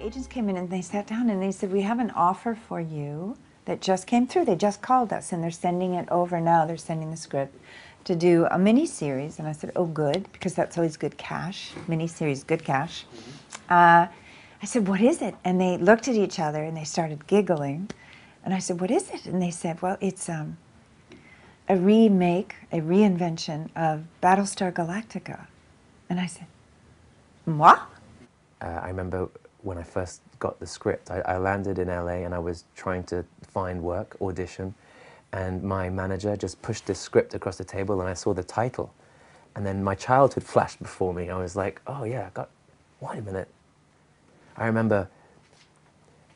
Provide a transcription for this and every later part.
agents came in and they sat down and they said, we have an offer for you that just came through. They just called us and they're sending it over now. They're sending the script to do a mini-series. And I said, oh, good, because that's always good cash. Mini-series, good cash. I said, what is it? And they looked at each other and they started giggling. And I said, what is it? And they said, well, it's a remake, a reinvention of Battlestar Galactica. And I said, what? I remember when I first got the script, I landed in LA and I was trying to find work, audition, and my manager just pushed this script across the table and I saw the title. And then my childhood flashed before me. I was like, oh yeah, wait a minute. I remember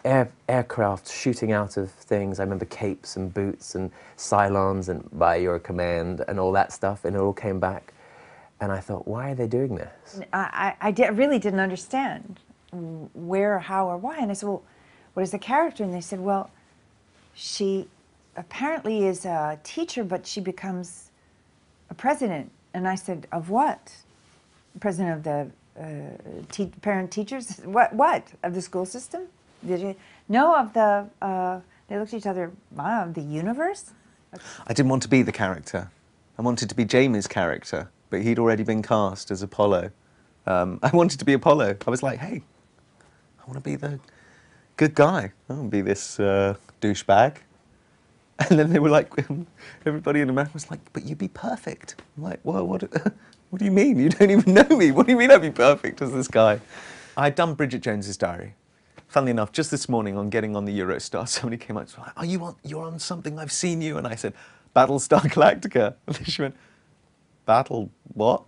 aircraft shooting out of things. I remember capes and boots and Cylons and by your command and all that stuff, and it all came back. And I thought, why are they doing this? I really didn't understand where, how, or why. And I said, well, what is the character? And they said, well, she apparently is a teacher, but she becomes a president. And I said, of what? President of the parent teachers? What? Of the school system? Did you? No, of the, they looked at each other, wow, the universe? I didn't want to be the character. I wanted to be Jamie's character, but he'd already been cast as Apollo. I wanted to be Apollo. I was like, hey, I want to be the good guy. I don't want to be this douchebag. And then they were like, everybody in America was like, but you'd be perfect. I'm like, well, what do you mean? You don't even know me. What do you mean I'd be perfect as this guy? I'd done Bridget Jones's Diary. Funnily enough, just this morning on getting on the Eurostar, somebody came up and was like, you're on something, I've seen you. And I said, Battlestar Galactica. And then she went, Battle what?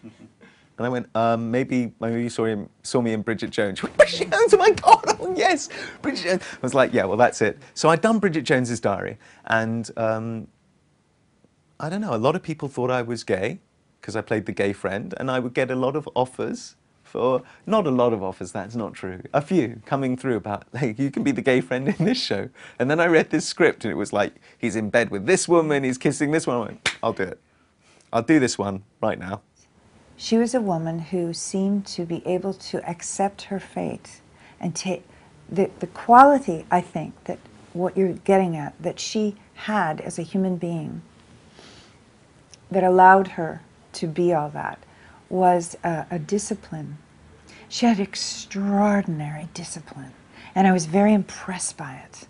And I went, maybe you saw me in Bridget Jones. She went, Bridget Jones, oh my God, oh yes, Bridget Jones. I was like, yeah, well, that's it. So I'd done Bridget Jones's Diary, and I don't know, a lot of people thought I was gay, because I played the gay friend, and I would get a lot of offers for, not a lot of offers, that's not true, a few coming through about, hey, you can be the gay friend in this show. And then I read this script, and it was like, he's in bed with this woman, he's kissing this one. I went, I'll do it. I'll do this one right now. She was a woman who seemed to be able to accept her fate and take the quality, I think, that what you're getting at, that she had as a human being that allowed her to be all that, was a discipline. She had extraordinary discipline, and I was very impressed by it.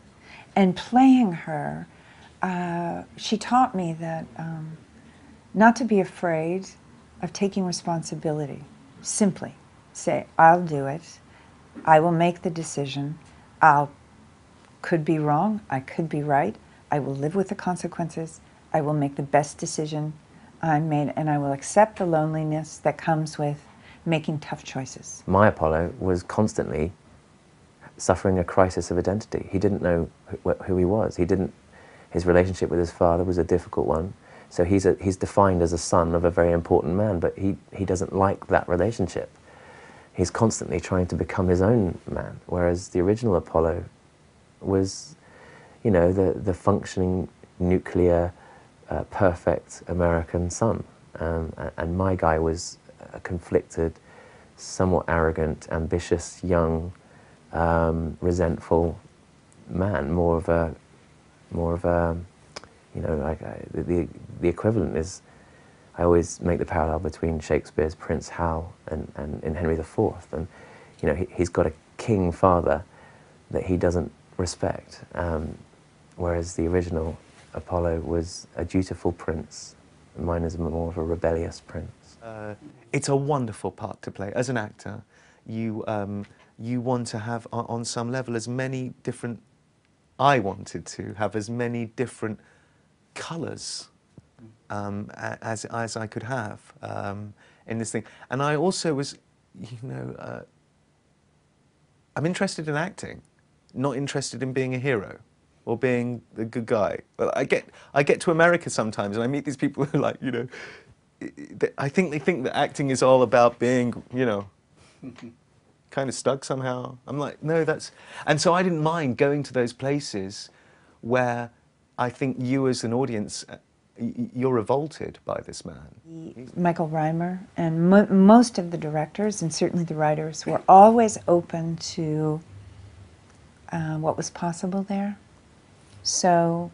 And playing her, she taught me that not to be afraid of taking responsibility. Simply say, I'll do it, I will make the decision, could be wrong, I could be right, I will live with the consequences, I will make the best decision I made, and I will accept the loneliness that comes with making tough choices. My Apollo was constantly suffering a crisis of identity. He didn't know who he was. His relationship with his father was a difficult one. So he's defined as a son of a very important man, but he doesn't like that relationship. He's constantly trying to become his own man, whereas the original Apollo was, you know, the functioning, nuclear, perfect American son. And my guy was a conflicted, somewhat arrogant, ambitious, young, resentful man, more of a you know, like the equivalent is, I always make the parallel between Shakespeare's Prince Hal and in Henry IV. And, you know, he's got a king father that he doesn't respect, whereas the original Apollo was a dutiful prince. Mine is more of a rebellious prince. It's a wonderful part to play. As an actor, you want to have, on some level, as many different, I wanted to have as many different colours as I could have in this thing. And I also was, you know, I'm interested in acting, not interested in being a hero or being the good guy. Well, I get to America sometimes and I meet these people who are like, you know, I think they think that acting is all about being, you know, kind of stuck somehow. I'm like, no, that's... And so I didn't mind going to those places where I think you as an audience You're revolted by this man. Michael Reimer and most of the directors, and certainly the writers, were always open to what was possible there. So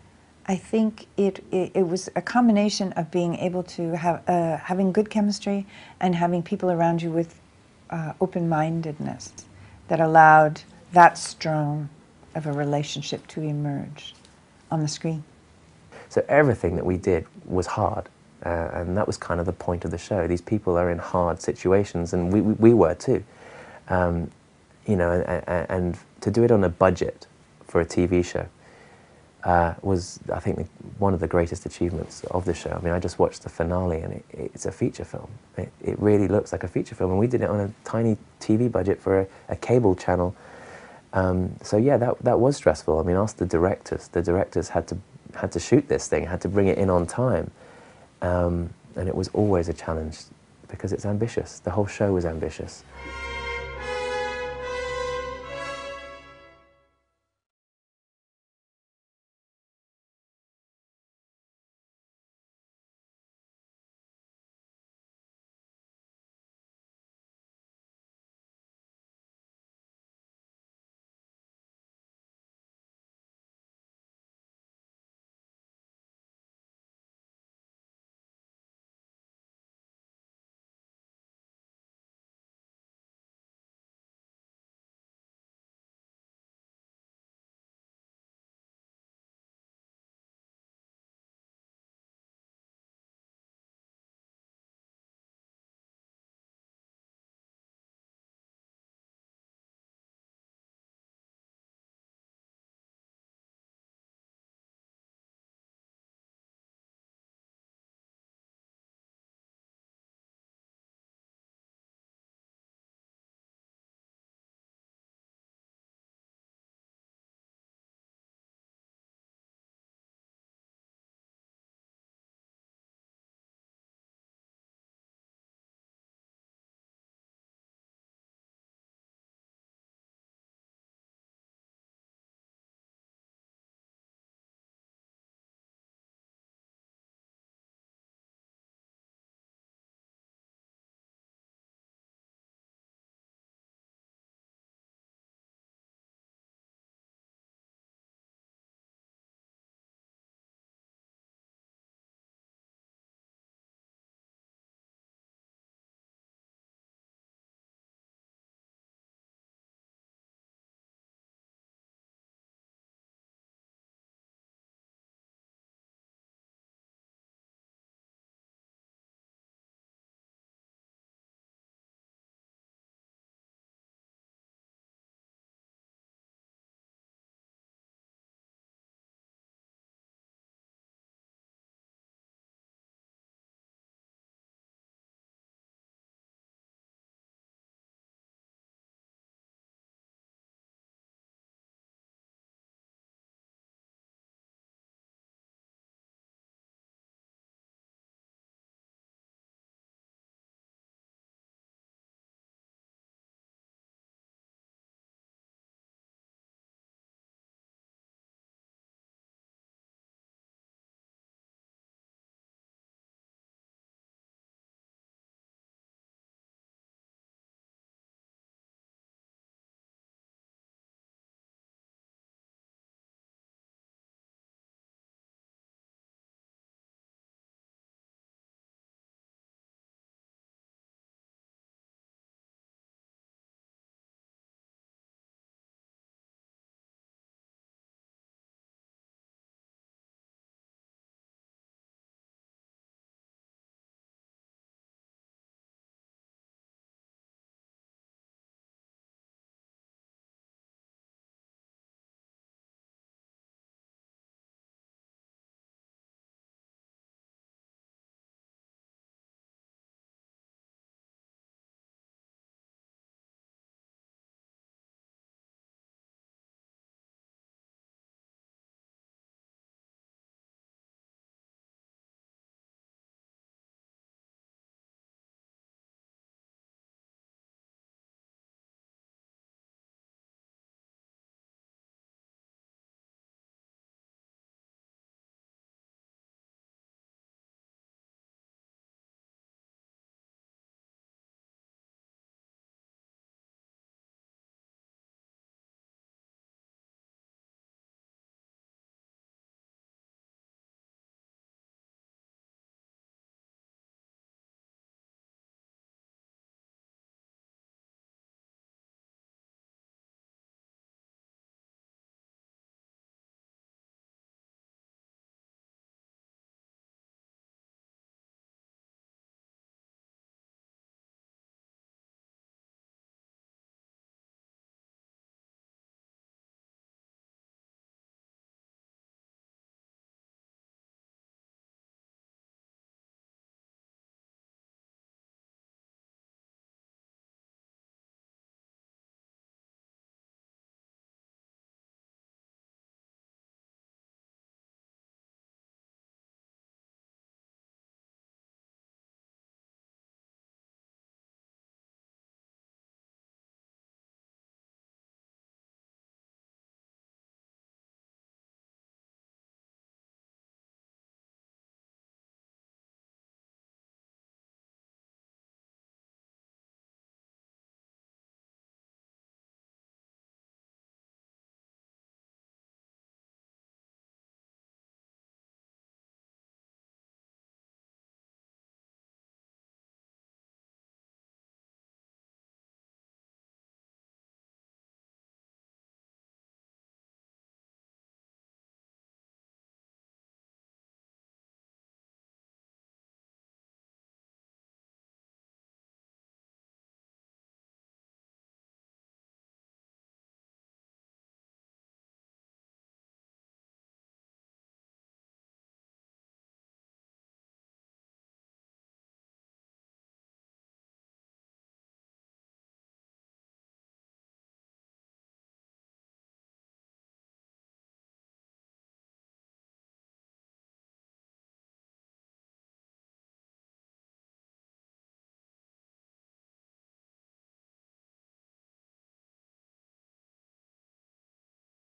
I think it was a combination of being able to have having good chemistry and having people around you with open-mindedness that allowed that strong of a relationship to emerge on the screen. So everything that we did was hard, and that was kind of the point of the show. These people are in hard situations, and we were too. You know, and to do it on a budget for a TV show was, I think, one of the greatest achievements of the show. I mean, I just watched the finale, and it's a feature film. It really looks like a feature film, and we did it on a tiny TV budget for a cable channel. So yeah, that was stressful. I mean, ask the directors. The directors had to shoot this thing, had to bring it in on time, and it was always a challenge because it's ambitious. The whole show was ambitious.